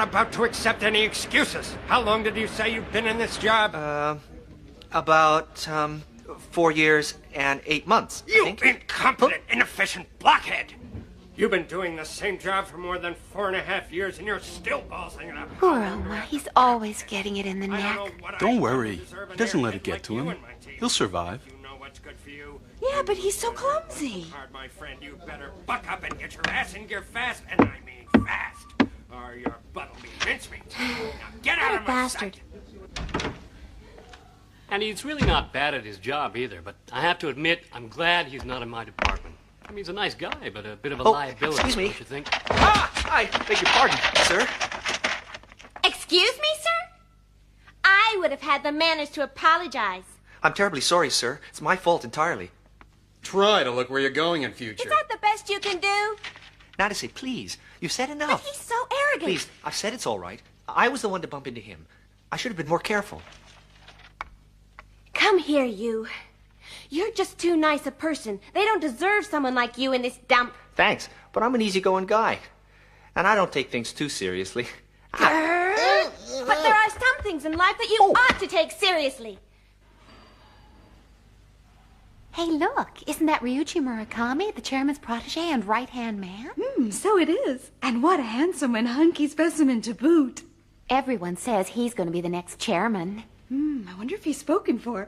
About to accept any excuses. How long did you say you've been in this job? About 4 years and 8 months. You incompetent, inefficient blockhead! You've been doing the same job for more than 4.5 years, and you're still balsing it up. Poor Omar. He's always getting it in the neck. Don't worry. He doesn't let it get to him. He'll survive. You know what's good for you. Yeah, but he's so clumsy. Hard, my friend. You better buck up and get your ass in gear fast, and I mean fast. Or your butt will be mincemeat. Now get out of my sight. And he's really not bad at his job either, but I have to admit, I'm glad he's not in my department. I mean, he's a nice guy, but a bit of a liability, excuse me. don't you think? I beg your pardon, sir. Excuse me, sir? I would have had the manners to apologize. I'm terribly sorry, sir. It's my fault entirely. Try to look where you're going in future. Is that the best you can do? Now to say, please, you've said enough. But he's so arrogant. Please, I've said it's all right. I was the one to bump into him. I should have been more careful. Come here, you. You're just too nice a person. They don't deserve someone like you in this dump. Thanks, but I'm an easygoing guy. And I don't take things too seriously. But there are some things in life that you ought to take seriously. Hey, look. Isn't that Ryuichi Murakami, the chairman's protege and right-hand man? So it is. And what a handsome and hunky specimen to boot. Everyone says he's going to be the next chairman. I wonder if he's spoken for.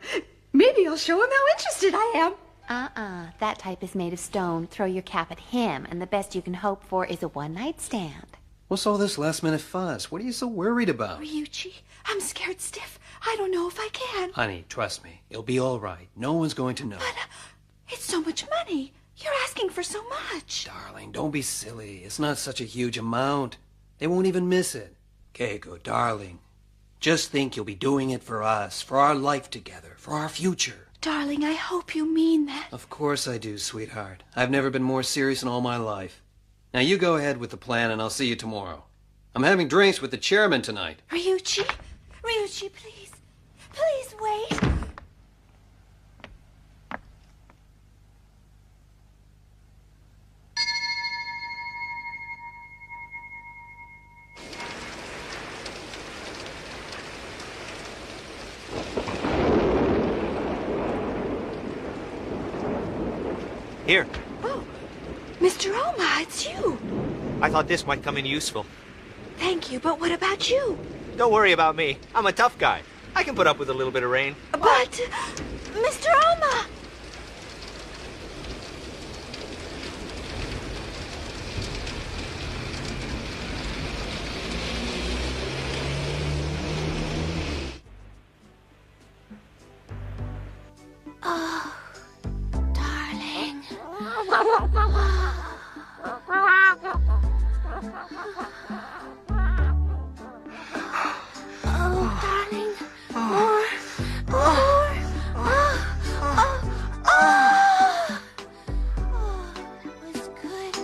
Maybe I'll show him how interested I am. That type is made of stone. Throw your cap at him, and the best you can hope for is a one-night stand. What's all this last-minute fuss? What are you so worried about? Ryuichi, I'm scared stiff. I don't know if I can. Honey, trust me. It'll be all right. No one's going to know. But it's so much money. You're asking for so much. Darling, don't be silly. It's not such a huge amount. They won't even miss it. Keiko, darling, just think you'll be doing it for us, for our life together, for our future. Darling, I hope you mean that. Of course I do, sweetheart. I've never been more serious in all my life. Now you go ahead with the plan and I'll see you tomorrow. I'm having drinks with the chairman tonight. Ryuichi, please. Please wait. Here. Oh, Mr. Oma, it's you. I thought this might come in useful. Thank you, but what about you? Don't worry about me. I'm a tough guy. I can put up with a little bit of rain. But... Mr. Oma! Oh, darling. Oh, darling. More. It was good.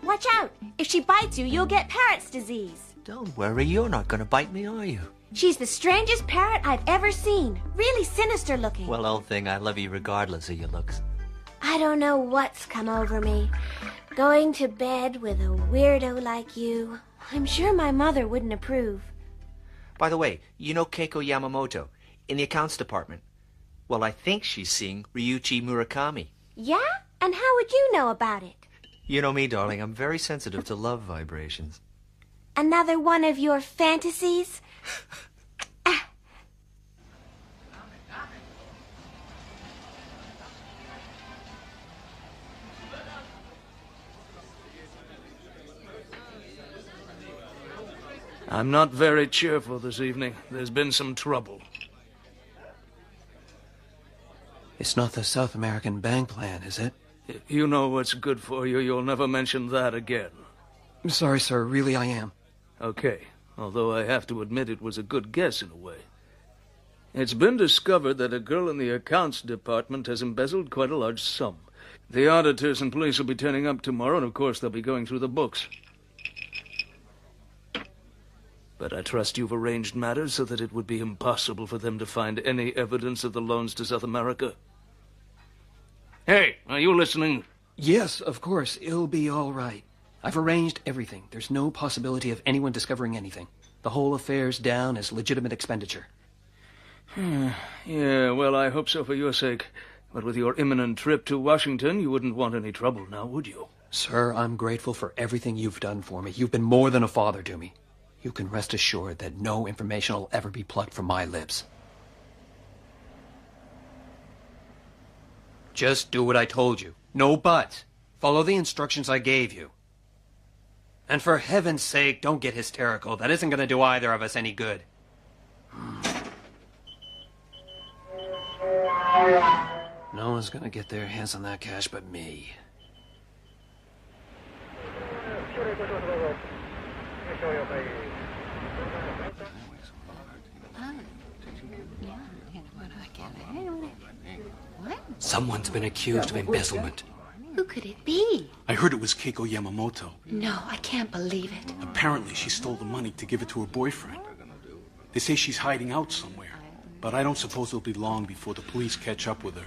Watch out. If she bites you, you'll get parrot's disease. Don't worry, you're not going to bite me, are you? She's the strangest parrot I've ever seen. Really sinister looking. Well, old thing, I love you regardless of your looks. I don't know what's come over me. Going to bed with a weirdo like you. I'm sure my mother wouldn't approve. By the way, you know Keiko Yamamoto in the accounts department? Well, I think she's seeing Ryuichi Murakami. Yeah? And how would you know about it? You know me, darling. I'm very sensitive to love vibrations. Another one of your fantasies? I'm not very cheerful this evening. There's been some trouble. It's not the South American bank plan, is it? If you know what's good for you, you'll never mention that again. I'm sorry, sir. Really, I am. Okay, although I have to admit it was a good guess in a way. It's been discovered that a girl in the accounts department has embezzled quite a large sum. The auditors and police will be turning up tomorrow, and of course they'll be going through the books. But I trust you've arranged matters so that it would be impossible for them to find any evidence of the loans to South America. Hey, are you listening? Yes, of course. It'll be all right. I've arranged everything. There's no possibility of anyone discovering anything. The whole affair's down as legitimate expenditure. Yeah, well, I hope so for your sake. But with your imminent trip to Washington, you wouldn't want any trouble now, would you? Sir, I'm grateful for everything you've done for me. You've been more than a father to me. You can rest assured that no information will ever be plucked from my lips. Just do what I told you. No buts. Follow the instructions I gave you. And for heaven's sake, don't get hysterical. That isn't going to do either of us any good. No one's going to get their hands on that cash but me. Someone's been accused of embezzlement. Who could it be? I heard it was Keiko Yamamoto. No, I can't believe it. Apparently, she stole the money to give it to her boyfriend. They say she's hiding out somewhere, but I don't suppose it'll be long before the police catch up with her.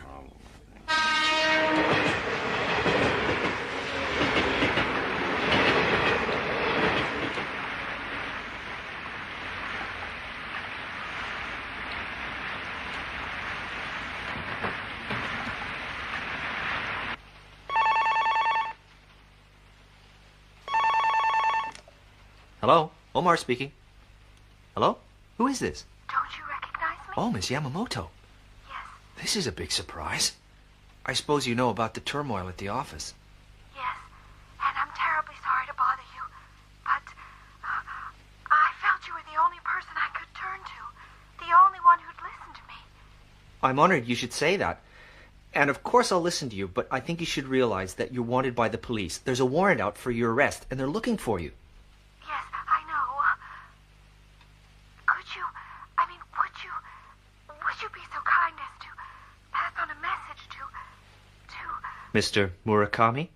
Hello? Omar speaking. Hello? Who is this? Don't you recognize me? Oh, Miss Yamamoto. Yes, This is a big surprise. I suppose you know about the turmoil at the office. yes. And I'm terribly sorry to bother you. But I felt you were the only person I could turn to. The only one who'd listen to me. I'm honored you should say that. And of course I'll listen to you, but I think you should realize that you're wanted by the police. There's a warrant out for your arrest, and they're looking for you. Yes, I know. Would you be so kind as to pass on a message to Mr. Murakami?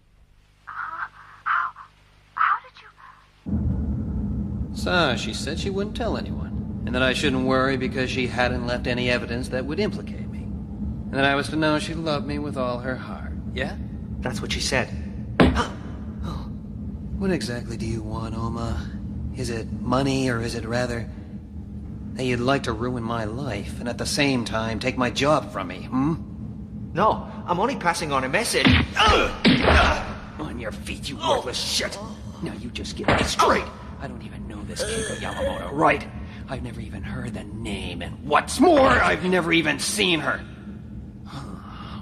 how did you... So, she said she wouldn't tell anyone, and that I shouldn't worry because she hadn't left any evidence that would implicate me. And that I was to know she loved me with all her heart. Yeah? That's what she said. What exactly do you want, Oma? Is it money, or is it rather That you'd like to ruin my life, and at the same time take my job from me, No, I'm only passing on a message. On your feet, you worthless shit! Now you just get me straight! I don't even know this Keiko Yamamoto, right? I've never even heard the name, and what's more, I've never even seen her!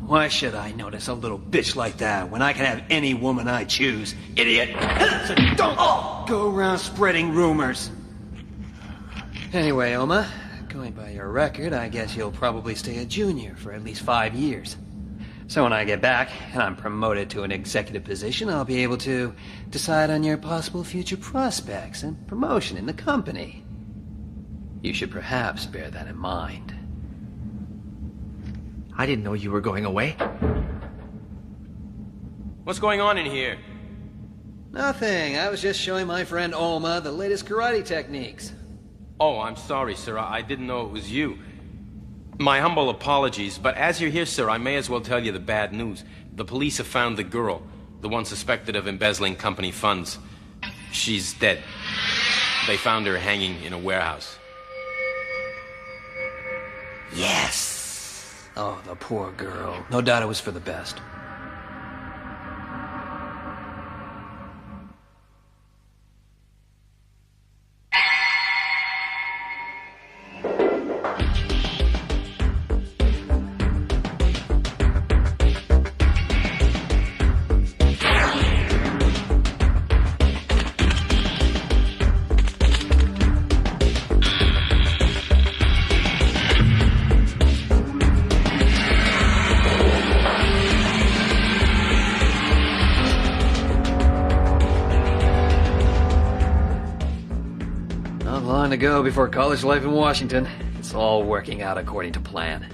Why should I notice a little bitch like that when I can have any woman I choose, idiot? So don't go around spreading rumors. Anyway, Oma, going by your record, I guess you'll probably stay a junior for at least 5 years. So when I get back, and I'm promoted to an executive position, I'll be able to decide on your possible future prospects and promotion in the company. You should perhaps bear that in mind. I didn't know you were going away. What's going on in here? Nothing. I was just showing my friend Oma the latest karate techniques. Oh, I'm sorry, sir. I didn't know it was you. My humble apologies, but as you're here, sir, I may as well tell you the bad news. The police have found the girl, the one suspected of embezzling company funds. She's dead. They found her hanging in a warehouse. Yes! Oh, the poor girl. No doubt it was for the best. To go before college life in Washington. It's all working out according to plan.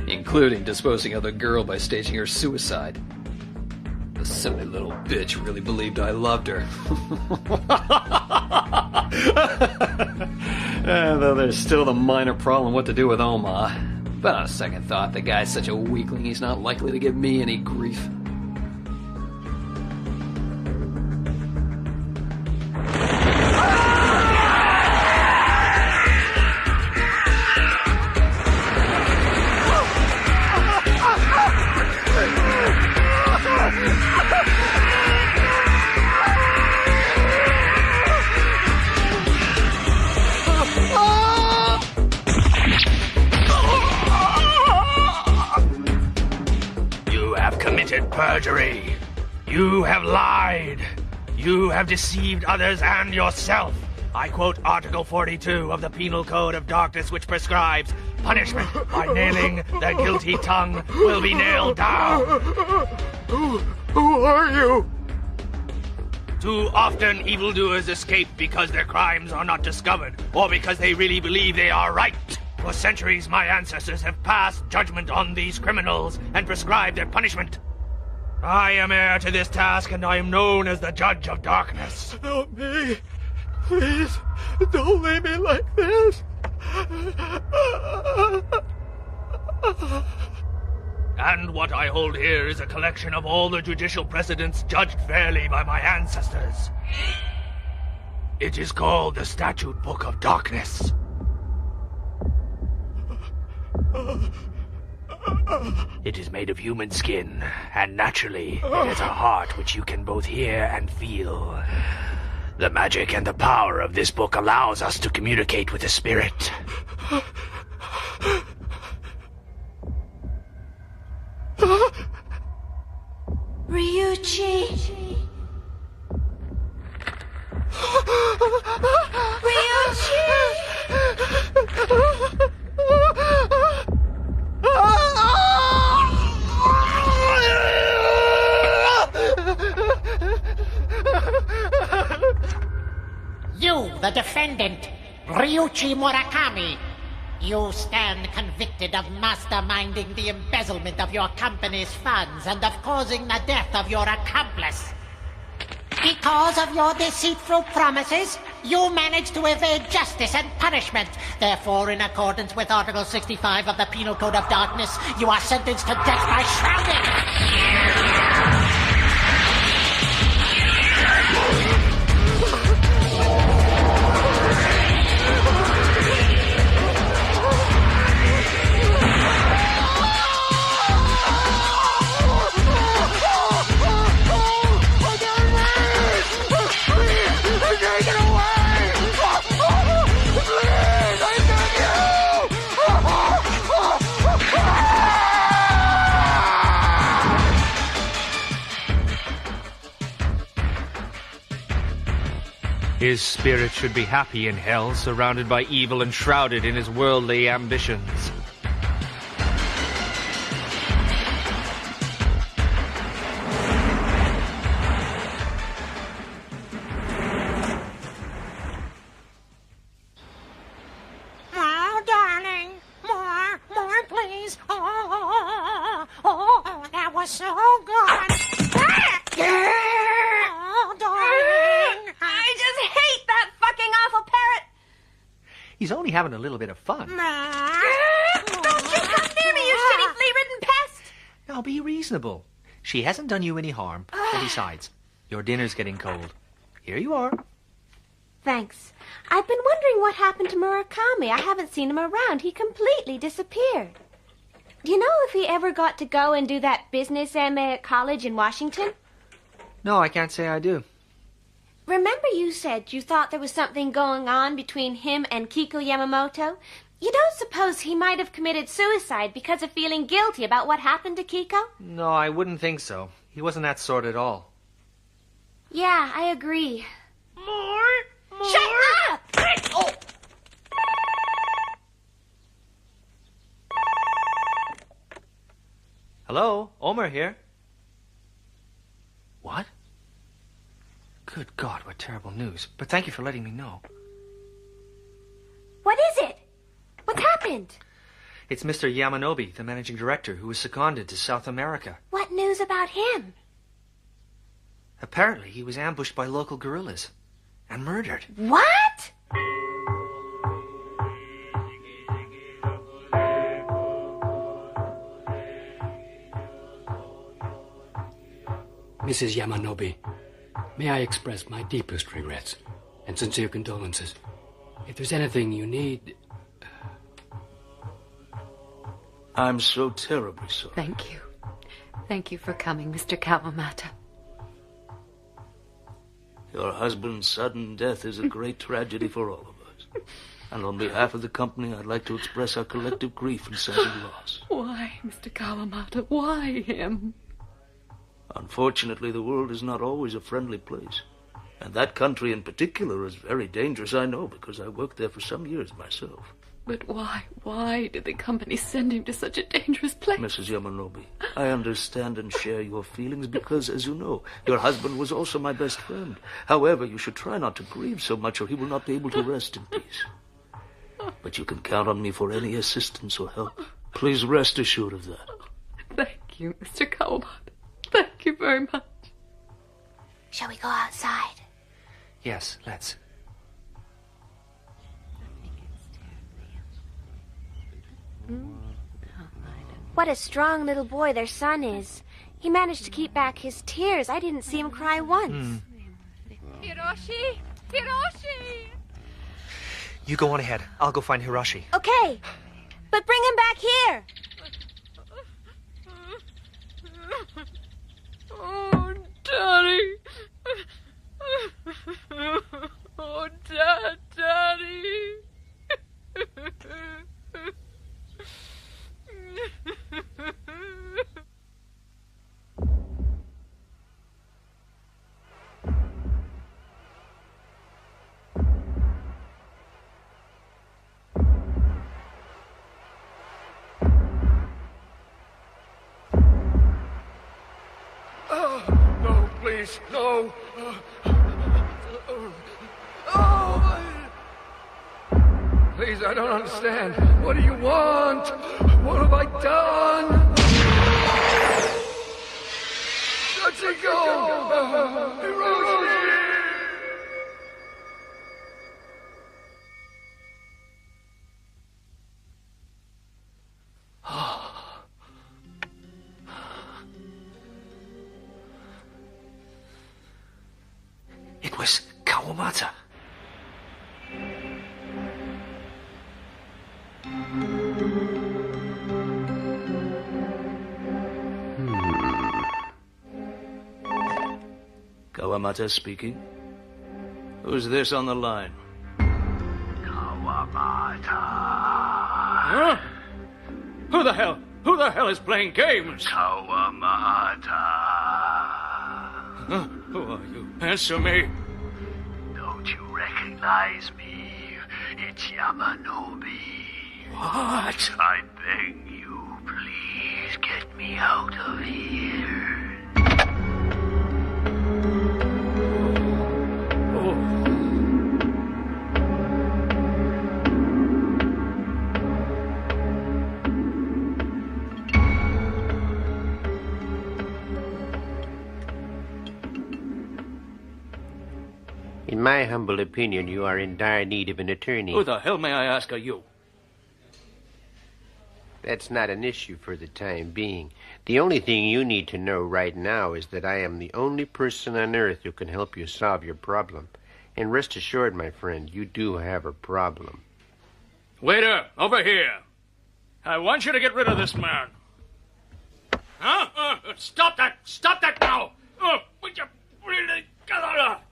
Including disposing of the girl by staging her suicide. The silly little bitch really believed I loved her. Though there's still the minor problem what to do with Oma. But on a second thought, the guy's such a weakling he's not likely to give me any grief. Perjury. You have lied. You have deceived others and yourself. I quote Article 42 of the Penal Code of Darkness, which prescribes punishment by nailing the guilty tongue will be nailed down. Who are you? Too often evildoers escape because their crimes are not discovered, or because they really believe they are right. For centuries, my ancestors have passed judgment on these criminals and prescribed their punishment. I am heir to this task, and I am known as the Judge of Darkness. Help me. Please, don't leave me like this. And what I hold here is a collection of all the judicial precedents judged fairly by my ancestors. It is called the Statute Book of Darkness. It is made of human skin, and naturally, it has a heart which you can both hear and feel. The magic and the power of this book allows us to communicate with the spirit. Ryuichi! You, the defendant, Ryuichi Murakami. You stand convicted of masterminding the embezzlement of your company's funds and of causing the death of your accomplice. Because of your deceitful promises, you managed to evade justice and punishment. Therefore, in accordance with Article 65 of the Penal Code of Darkness, you are sentenced to death by shrouding. His spirit should be happy in hell, surrounded by evil and shrouded in his worldly ambitions. Oh, darling. More, please. Oh, that was so good. Oh, darling. I just hate that fucking awful parrot. He's only having a little bit of fun. Don't you come near me, you shitty flea-ridden pest! Now be reasonable. She hasn't done you any harm. And besides, your dinner's getting cold. Here you are. Thanks. I've been wondering what happened to Murakami. I haven't seen him around. He completely disappeared. Do you know if he ever got to go and do that business MA at college in Washington? No, I can't say I do. Remember you said you thought there was something going on between him and Kiko Yamamoto? You don't suppose he might have committed suicide because of feeling guilty about what happened to Kiko? No, I wouldn't think so. He wasn't that sort at all. Yeah, I agree. More? Shut up! Oh. Hello, Omer here. What? Good God, what terrible news. But thank you for letting me know. What is it? What's happened? It's Mr. Yamanobe, the managing director, who was seconded to South America. What news about him? Apparently, he was ambushed by local guerrillas and murdered. What? Mrs. Yamanobe, may I express my deepest regrets and sincere condolences. If there's anything you need... I'm so terribly sorry. Thank you. Thank you for coming, Mr. Kawamata. Your husband's sudden death is a great tragedy for all of us. And on behalf of the company, I'd like to express our collective grief and sad loss. Why, Mr. Kawamata? Why him? Unfortunately, the world is not always a friendly place. And that country in particular is very dangerous, I know, because I worked there for some years myself. But why? Why did the company send him to such a dangerous place? Mrs. Yamanobe, I understand and share your feelings because, as you know, your husband was also my best friend. However, you should try not to grieve so much or he will not be able to rest in peace. But you can count on me for any assistance or help. Please rest assured of that. Thank you, Mr. Kawamata. Thank you very much. Shall we go outside? Yes, let's. What a strong little boy their son is. He managed to keep back his tears. I didn't see him cry once. Hiroshi! Hiroshi! You go on ahead. I'll go find Hiroshi. Okay, but bring him back here. Oh, Daddy. Oh, Daddy. No, please, no. Please, I don't understand. What do you want? What have I done? Sachiko! Hiroshi! It was Kawamata. Kawamata speaking. Who's this on the line? Kawamata. Huh? Who the hell is playing games? Kawamata. Who are you? Answer me. Don't you recognize me? It's Yamanobe. What? I beg you, please get me out of here. In my humble opinion, you are in dire need of an attorney. Who the hell, may I ask, are you? That's not an issue for the time being. The only thing you need to know right now is that I am the only person on Earth who can help you solve your problem. And rest assured, my friend, you do have a problem. Waiter, over here. I want you to get rid of this man. Huh? Stop that! Stop that now! Would you really...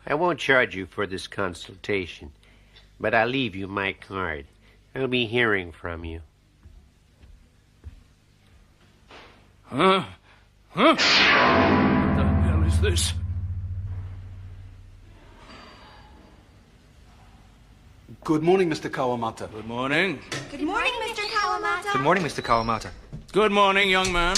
I won't charge you for this consultation, but I'll leave you my card. I'll be hearing from you. Huh? What the hell is this? Good morning, Mr. Kawamata. Good morning. Good morning, Mr. Kawamata. Good morning, Mr. Kawamata. Good morning, young man.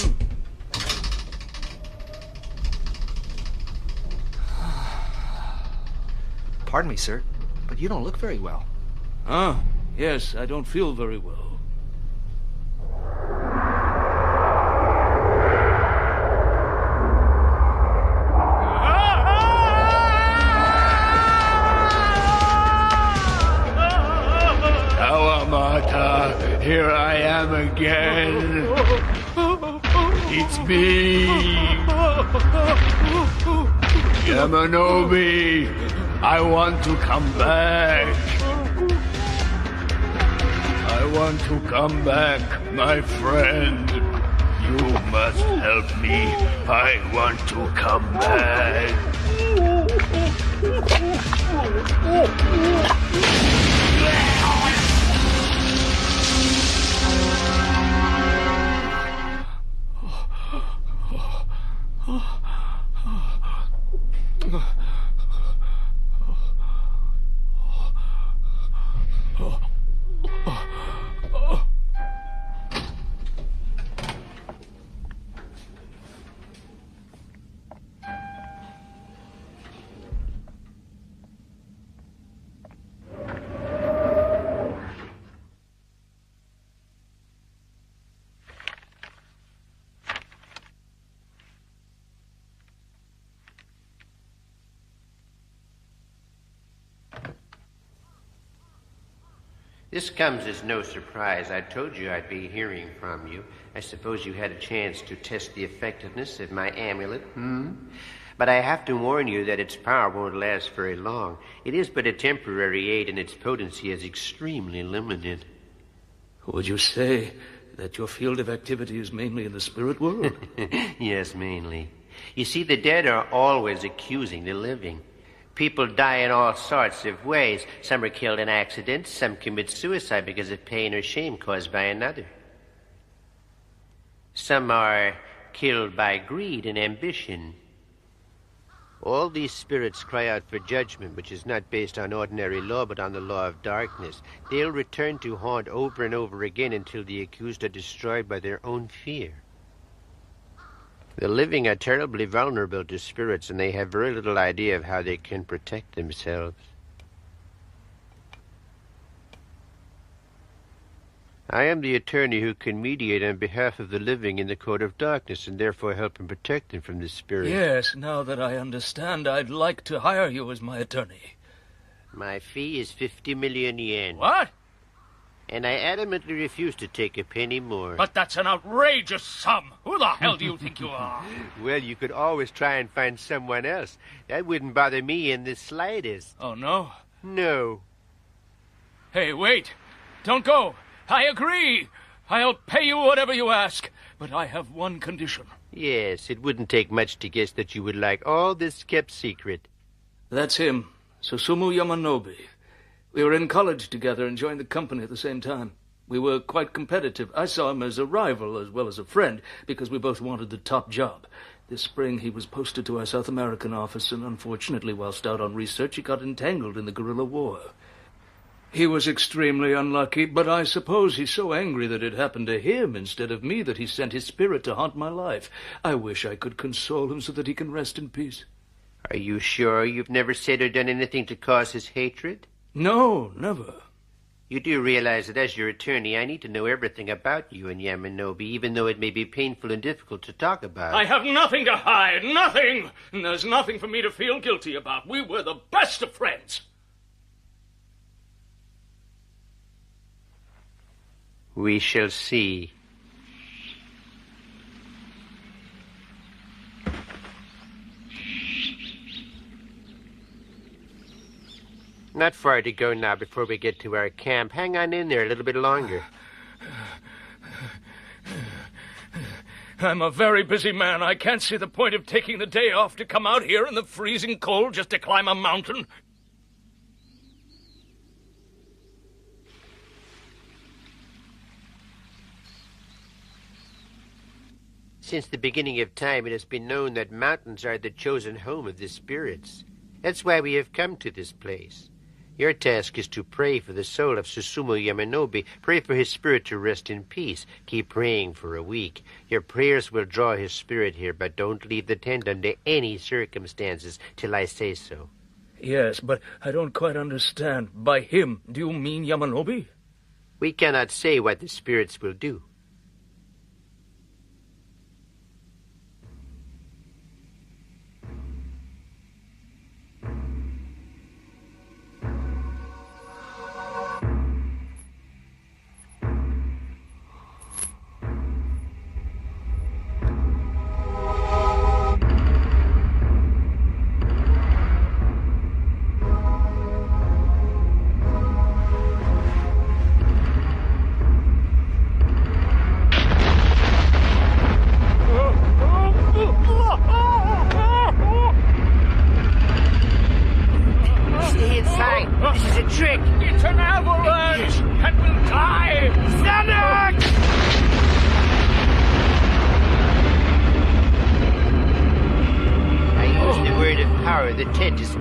Pardon me, sir, but you don't look very well. Ah, yes, I don't feel very well. Kawamata, here I am again. It's me. Yamanobe. I want to come back. I want to come back, my friend. You must help me. I want to come back. This comes as no surprise. I told you I'd be hearing from you. I suppose you had a chance to test the effectiveness of my amulet, But I have to warn you that its power won't last very long. It is but a temporary aid, and its potency is extremely limited. Would you say that your field of activity is mainly in the spirit world? Yes, mainly. You see, the dead are always accusing the living. People die in all sorts of ways. Some are killed in accidents. Some commit suicide because of pain or shame caused by another. Some are killed by greed and ambition. All these spirits cry out for judgment, which is not based on ordinary law, but on the law of darkness. They'll return to haunt over and over again until the accused are destroyed by their own fear. The living are terribly vulnerable to spirits, and they have very little idea of how they can protect themselves. I am the attorney who can mediate on behalf of the living in the court of darkness, and therefore help and protect them from the spirit. Yes, now that I understand, I'd like to hire you as my attorney. My fee is 50 million yen. What? And I adamantly refuse to take a penny more. But that's an outrageous sum. Who the hell do you think you are? Well, you could always try and find someone else. That wouldn't bother me in the slightest. Oh, no? No. Hey, wait. Don't go. I agree. I'll pay you whatever you ask. But I have one condition. Yes, it wouldn't take much to guess that you would like all this kept secret. That's him, Susumu Yamanobe. We were in college together and joined the company at the same time. We were quite competitive. I saw him as a rival as well as a friend, because we both wanted the top job. This spring he was posted to our South American office, and unfortunately, whilst out on research, he got entangled in the guerrilla war. He was extremely unlucky, but I suppose he's so angry that it happened to him instead of me that he sent his spirit to haunt my life. I wish I could console him so that he can rest in peace. Are you sure you've never said or done anything to cause his hatred? No, never. You do realize that as your attorney, I need to know everything about you and Yamanobe, even though it may be painful and difficult to talk about. I have nothing to hide, nothing! And there's nothing for me to feel guilty about. We were the best of friends. We shall see. Not far to go now before we get to our camp. Hang on in there a little bit longer. I'm a very busy man. I can't see the point of taking the day off to come out here in the freezing cold just to climb a mountain. Since the beginning of time, it has been known that mountains are the chosen home of the spirits. That's why we have come to this place. Your task is to pray for the soul of Susumu Yamanobe. Pray for his spirit to rest in peace. Keep praying for a week. Your prayers will draw his spirit here, but don't leave the tent under any circumstances till I say so. Yes, but I don't quite understand. By him, do you mean Yamanobe? We cannot say what the spirits will do.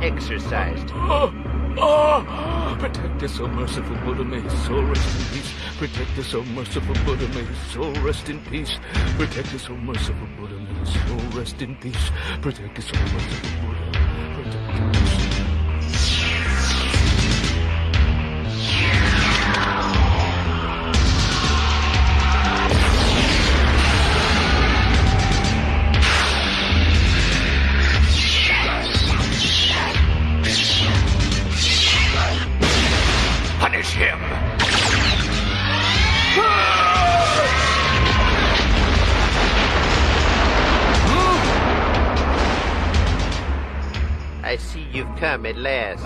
Exercised. Protect us, O merciful Buddha, may his soul rest in peace. Protect us, O merciful Buddha, may his soul rest in peace. Protect us, O merciful Buddha, may his soul rest in peace. Protect us, O merciful Buddha. Protect us. Punish him! I see you've come at last.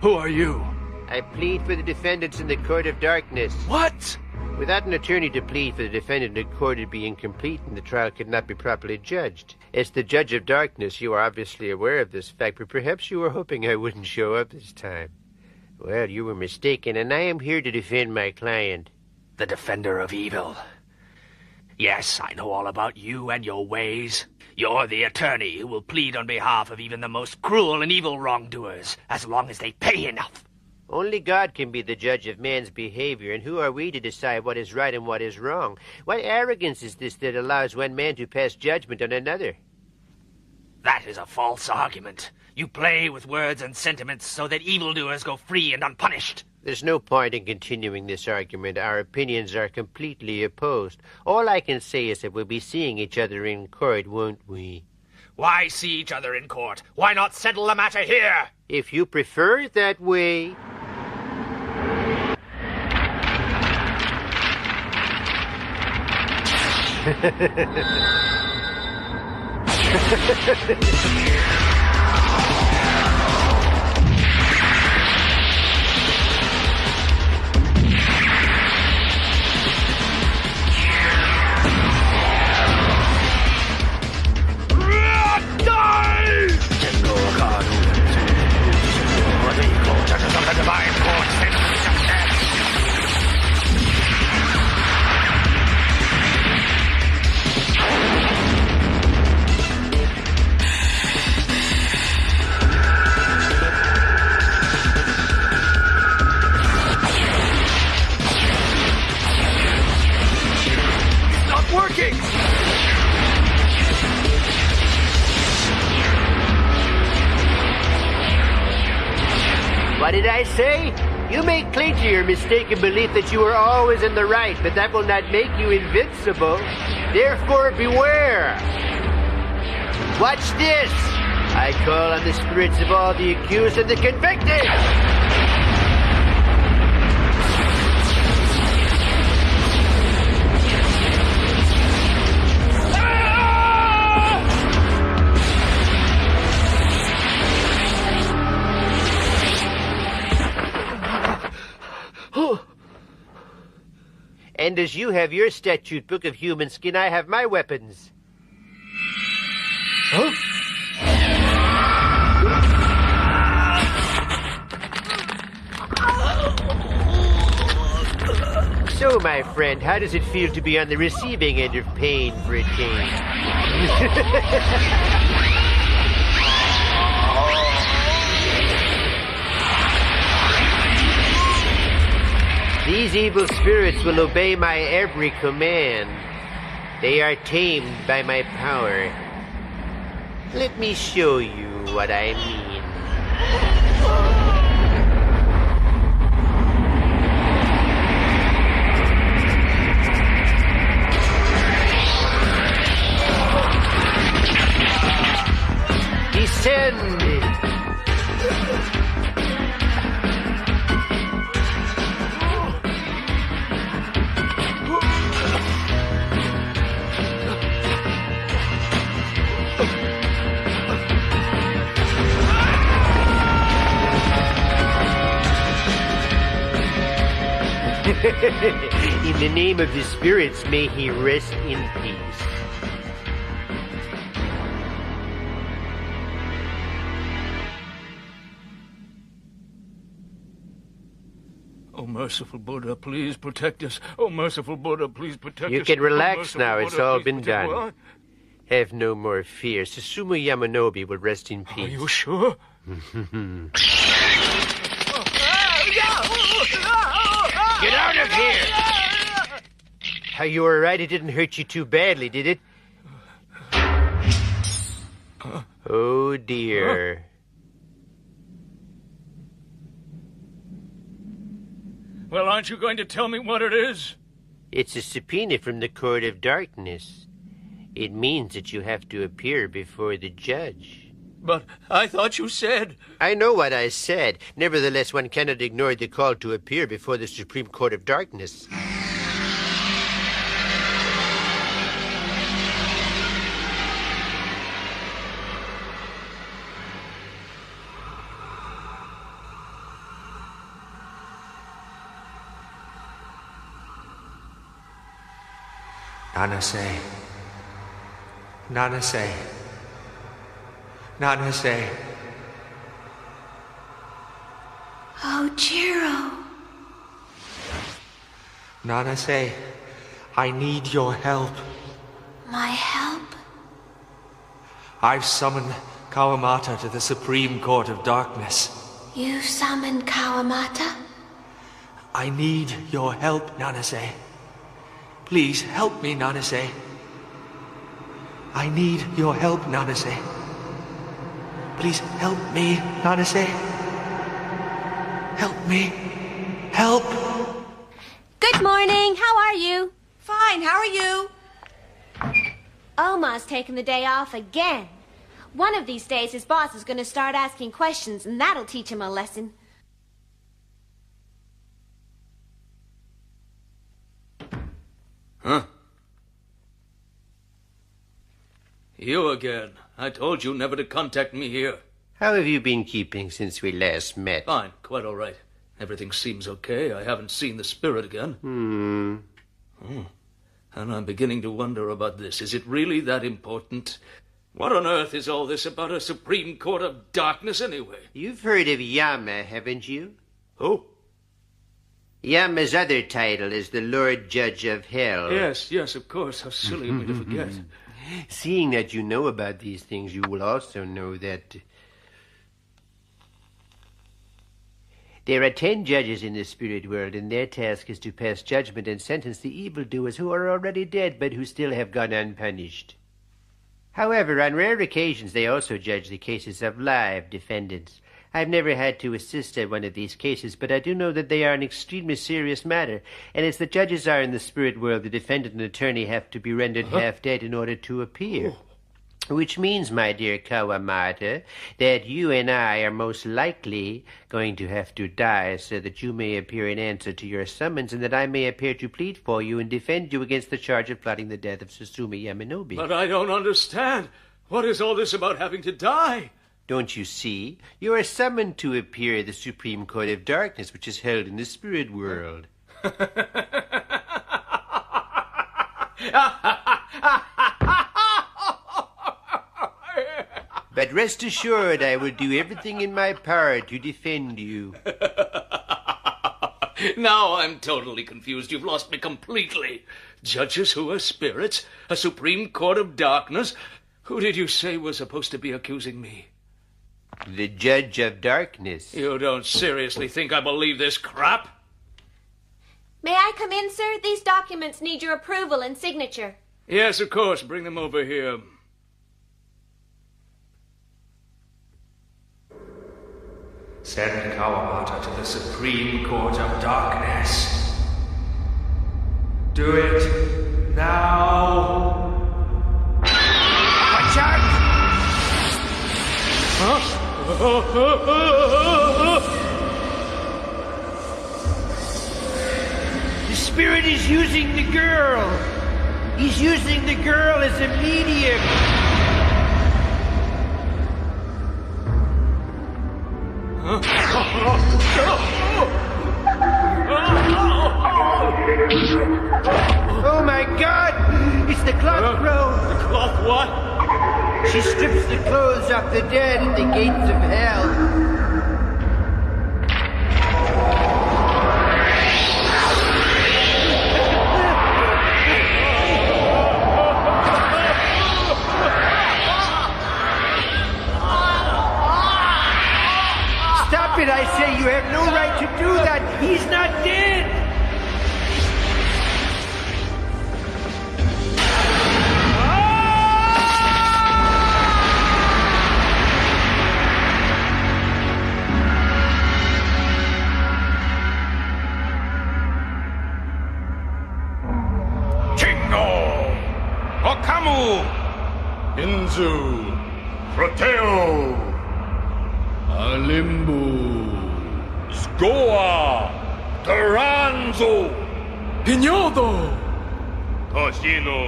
Who are you? I plead for the defendants in the Court of Darkness. What? Without an attorney to plead for the defendant, the court would be incomplete and the trial could not be properly judged. As the Judge of Darkness, you are obviously aware of this fact, but perhaps you were hoping I wouldn't show up this time. Well, you were mistaken, and I am here to defend my client. The defender of evil. Yes, I know all about you and your ways. You're the attorney who will plead on behalf of even the most cruel and evil wrongdoers, as long as they pay enough. Only God can be the judge of man's behavior, and who are we to decide what is right and what is wrong? What arrogance is this that allows one man to pass judgment on another? That is a false argument. You play with words and sentiments so that evildoers go free and unpunished. There's no point in continuing this argument. Our opinions are completely opposed. All I can say is that we'll be seeing each other in court, won't we? Why see each other in court? Why not settle the matter here? If you prefer it that way. did I say? You may cling to your mistaken belief that you are always in the right, but that will not make you invincible. Therefore, beware. Watch this. I call on the spirits of all the accused and the convicted. And as you have your statute book of human skin, I have my weapons. Huh? So, my friend, how does it feel to be on the receiving end of pain for a change? These evil spirits will obey my every command. They are tamed by my power. Let me show you what I mean. Descend! In the name of the spirits, may he rest in peace. Oh, merciful Buddha, please protect us. Oh, merciful Buddha, please protect us. You can relax now. It's all been done. done. Have no more fear. Susumu Yamanobe will rest in peace. Are you sure? Get out of here! How, you were right? It didn't hurt you too badly, did it? Oh, dear. Well, aren't you going to tell me what it is? It's a subpoena from the Court of Darkness. It means that you have to appear before the judge. But I thought you said... I know what I said. Nevertheless, one cannot ignore the call to appear before the Supreme Court of Darkness. Nanase. Nanase. Nanase. Oh, Jiro. Nanase, I need your help. My help? I've summoned Kawamata to the Supreme Court of Darkness. You summoned Kawamata? I need your help, Nanase. Please help me, Nanase. I need your help, Nanase. Please help me, Nanase. Help me. Help. Good morning. How are you? Fine. How are you? Omar's taking the day off again. One of these days, his boss is going to start asking questions, and that'll teach him a lesson. Huh? You again. I told you never to contact me here. How have you been keeping since we last met? Fine, quite all right. Everything seems okay. I haven't seen the spirit again. And I'm beginning to wonder about this. Is it really that important? What on earth is all this about a Supreme Court of Darkness anyway? You've heard of Yama, haven't you? Who? Yama's other title is the Lord Judge of Hell. Yes, of course. How silly of me to forget. Seeing that you know about these things, you will also know that there are 10 judges in the spirit world, and their task is to pass judgment and sentence the evildoers who are already dead but who still have gone unpunished. However, on rare occasions, they also judge the cases of live defendants. I've never had to assist at one of these cases, but I do know that they are an extremely serious matter, and as the judges are in the spirit world, the defendant and attorney have to be rendered half-dead in order to appear. Which means, my dear Kawamata, that you and I are most likely going to have to die so that you may appear in answer to your summons and that I may appear to plead for you and defend you against the charge of plotting the death of Susumu Yamanobe. But I don't understand. What is all this about having to die? Don't you see? You are summoned to appear at the Supreme Court of Darkness, which is held in the spirit world. But rest assured, I will do everything in my power to defend you. Now I'm totally confused. You've lost me completely. Judges who are spirits? A Supreme Court of Darkness? Who did you say was supposed to be accusing me? The Judge of Darkness. You don't seriously think I believe this crap? May I come in, sir? These documents need your approval and signature. Yes, of course. Bring them over here. Send Kawamata to the Supreme Court of Darkness. Do it now. Watch out! The spirit is using the girl. He's using the girl as a medium. Oh my God! It's the cloth crow. The cloth what? She strips the clothes off the dead at the gates of hell. Stop it, I say. You have no right to do that. He's not dead. Inzu, Proteo, Alimbu, Sgoa, Taranzo, Pinodo, Toshino,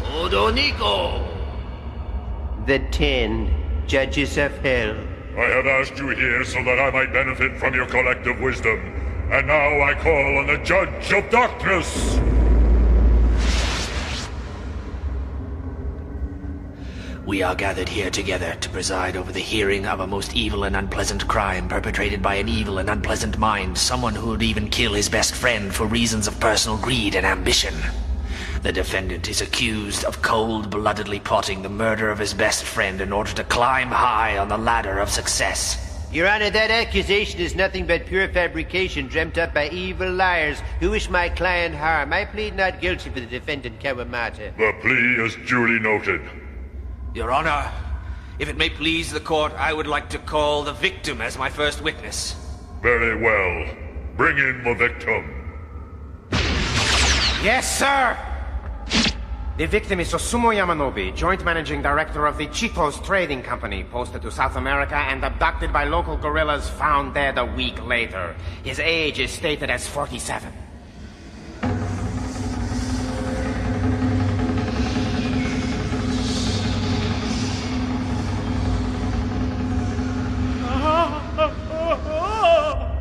Odonico. The 10 judges of hell. I have asked you here so that I might benefit from your collective wisdom, and now I call on the Judge of Darkness. We are gathered here together to preside over the hearing of a most evil and unpleasant crime perpetrated by an evil and unpleasant mind, someone who would even kill his best friend for reasons of personal greed and ambition. The defendant is accused of cold-bloodedly plotting the murder of his best friend in order to climb high on the ladder of success. Your Honor, that accusation is nothing but pure fabrication dreamt up by evil liars who wish my client harm. I plead not guilty for the defendant, Kawamata. The plea is duly noted. Your Honor, if it may please the court, I would like to call the victim as my first witness. Very well. Bring in the victim. Yes, sir! The victim is Susumu Yamanobe, Joint Managing Director of the Cheetos Trading Company, posted to South America and abducted by local guerrillas, found dead a week later. His age is stated as 47.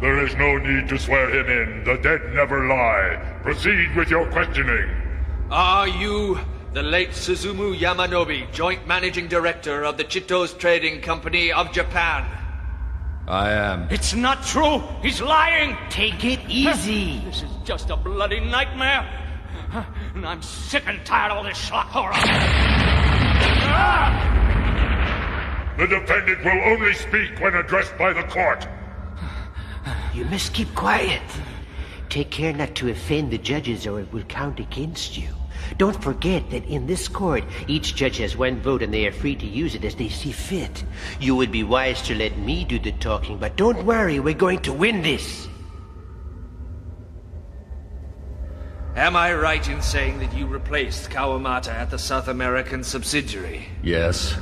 There is no need to swear him in. The dead never lie. Proceed with your questioning. Are you the late Susumu Yamanobe, Joint Managing Director of the Cheetos Trading Company of Japan? I am. It's not true! He's lying! Take it easy. This is just a bloody nightmare. And I'm sick and tired of all this schlock horror. The defendant will only speak when addressed by the court. You must keep quiet. Take care not to offend the judges or it will count against you. Don't forget that in this court, each judge has one vote and they are free to use it as they see fit. You would be wise to let me do the talking, but don't worry, we're going to win this. Am I right in saying that you replaced Kawamata at the South American subsidiary? Yes.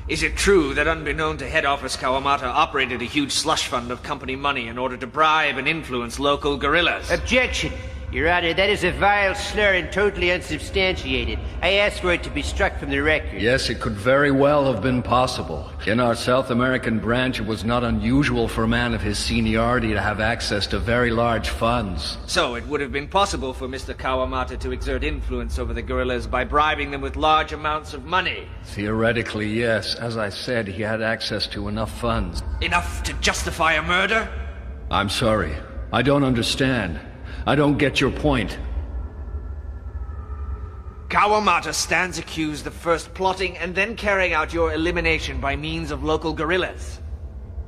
Is it true that unbeknown to head office, Kawamata operated a huge slush fund of company money in order to bribe and influence local guerrillas? Objection! Your Honor, that is a vile slur and totally unsubstantiated. I ask for it to be struck from the record. Yes, it could very well have been possible. In our South American branch, it was not unusual for a man of his seniority to have access to very large funds. So it would have been possible for Mr. Kawamata to exert influence over the guerrillas by bribing them with large amounts of money. Theoretically, yes. As I said, he had access to enough funds. Enough to justify a murder? I'm sorry. I don't understand. I don't get your point. Kawamata stands accused of first plotting and then carrying out your elimination by means of local guerrillas.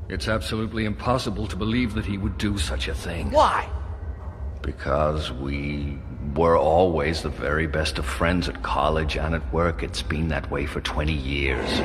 It's absolutely impossible to believe that he would do such a thing. Why? Because we were always the very best of friends at college and at work. It's been that way for 20 years.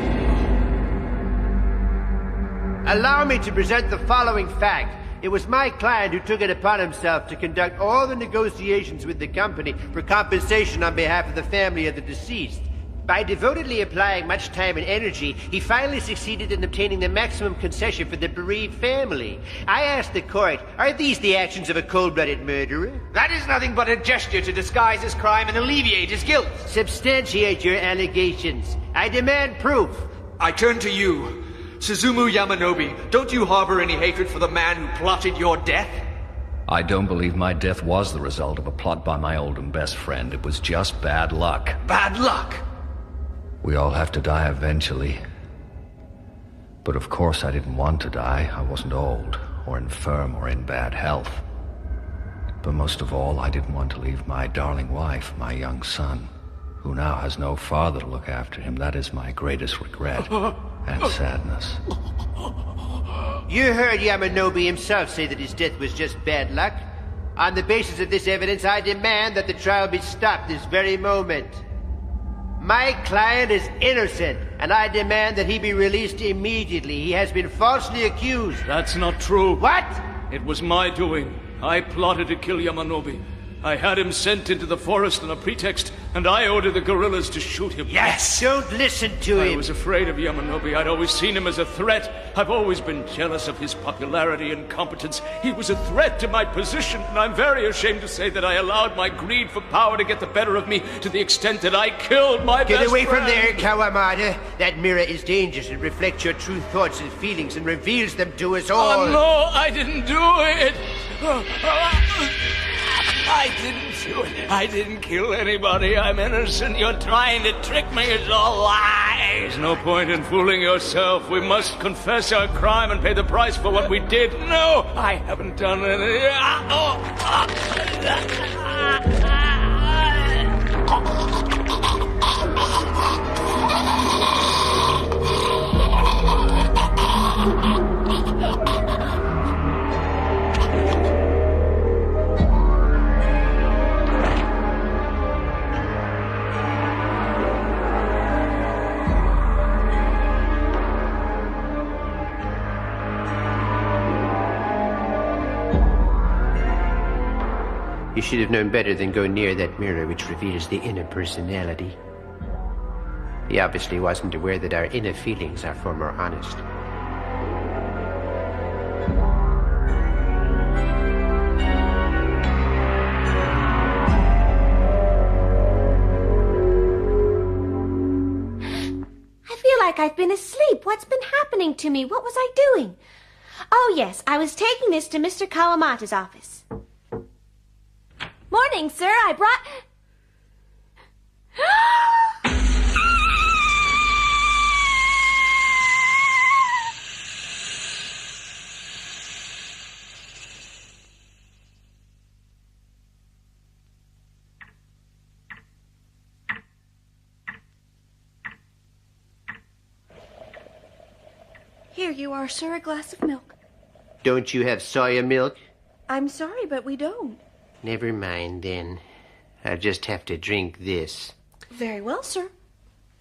Allow me to present the following fact. It was my client who took it upon himself to conduct all the negotiations with the company for compensation on behalf of the family of the deceased. By devotedly applying much time and energy, he finally succeeded in obtaining the maximum concession for the bereaved family. I asked the court, are these the actions of a cold-blooded murderer? That is nothing but a gesture to disguise his crime and alleviate his guilt. Substantiate your allegations. I demand proof. I turn to you. Suzumu Yamanobe, don't you harbor any hatred for the man who plotted your death? I don't believe my death was the result of a plot by my old and best friend. It was just bad luck. Bad luck? We all have to die eventually. But of course I didn't want to die. I wasn't old, or infirm, or in bad health. But most of all, I didn't want to leave my darling wife, my young son, who now has no father to look after him. That is my greatest regret and sadness. You heard Yamanobe himself say that his death was just bad luck. On the basis of this evidence, I demand that the trial be stopped this very moment. My client is innocent, and I demand that he be released immediately. He has been falsely accused. That's not true. What? It was my doing. I plotted to kill Yamanobe. I had him sent into the forest on a pretext, and I ordered the guerrillas to shoot him. Yes! Don't listen to him! I was afraid of Yamanobe. I'd always seen him as a threat. I've always been jealous of his popularity and competence. He was a threat to my position, and I'm very ashamed to say that I allowed my greed for power to get the better of me to the extent that I killed my best friend. Get away from there, Kawamata. That mirror is dangerous. It reflects your true thoughts and feelings and reveals them to us all. Oh, no, I didn't do it. I didn't do it. I didn't kill anybody. I'm innocent. You're trying to trick me. It's all lies. There's no point in fooling yourself. We must confess our crime and pay the price for what we did. No, I haven't done anything. You should have known better than go near that mirror which reveals the inner personality. He obviously wasn't aware that our inner feelings are far more honest. I feel like I've been asleep. What's been happening to me? What was I doing? Oh, yes, I was taking this to Mr. Kawamata's office. Morning, sir. I brought... Here you are, sir, a glass of milk. Don't you have soya milk? I'm sorry, but we don't. Never mind, then. I'll just have to drink this. Very well, sir.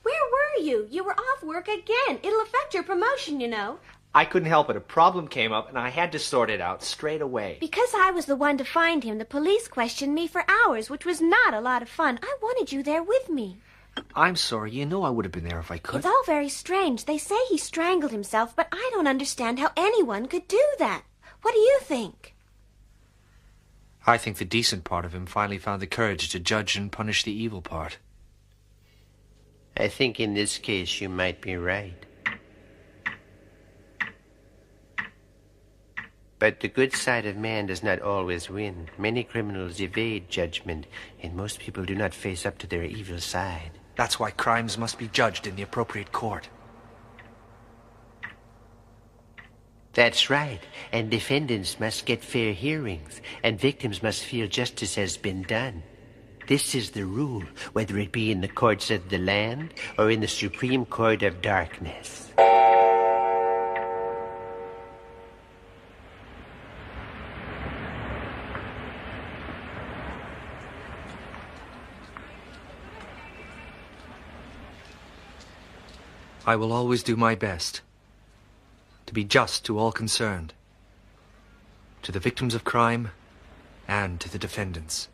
Where were you? You were off work again. It'll affect your promotion, you know. I couldn't help it. A problem came up, and I had to sort it out straight away. Because I was the one to find him, the police questioned me for hours, which was not a lot of fun. I wanted you there with me. I'm sorry. You know I would have been there if I could. It's all very strange. They say he strangled himself, but I don't understand how anyone could do that. What do you think? I think the decent part of him finally found the courage to judge and punish the evil part. I think in this case you might be right. But the good side of man does not always win. Many criminals evade judgment, and most people do not face up to their evil side. That's why crimes must be judged in the appropriate court. That's right. And defendants must get fair hearings, and victims must feel justice has been done. This is the rule, whether it be in the courts of the land or in the Supreme Court of Darkness. I will always do my best to be just to all concerned, to the victims of crime and to the defendants.